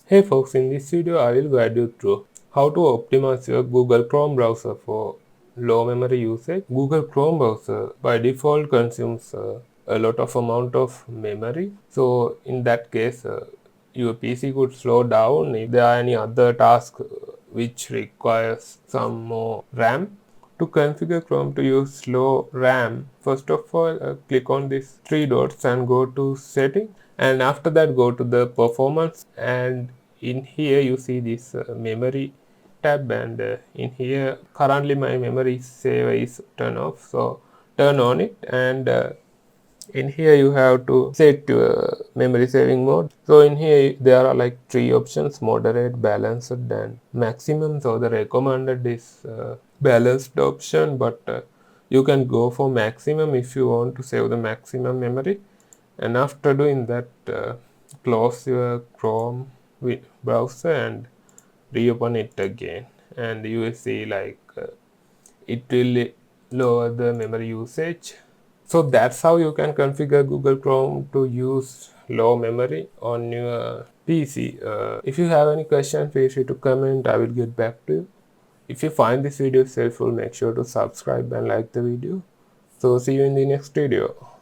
Hey folks, in this video I will guide you through how to optimize your Google Chrome browser for low memory usage. Google Chrome browser by default consumes a lot of amount of memory. So in that case, your PC could slow down if there are any other task which requires some more RAM. To configure Chrome to use slow RAM, first of all, click on these three dots and go to Setting, and after that go to the Performance, and in here you see this Memory tab, and in here currently my memory saver is turned off, so turn on it, and in here you have to set memory saving mode. So in here there are like three options: moderate, balanced, and maximum. So the recommended is balanced option, but you can go for maximum if you want to save the maximum memory. And after doing that, close your Chrome browser and reopen it again, and you will see like it will lower the memory usage. So that's how you can configure Google Chrome to use low memory on your PC. If you have any question, feel free to comment. I will get back to you. If you find this video helpful, make sure to subscribe and like the video. So see you in the next video.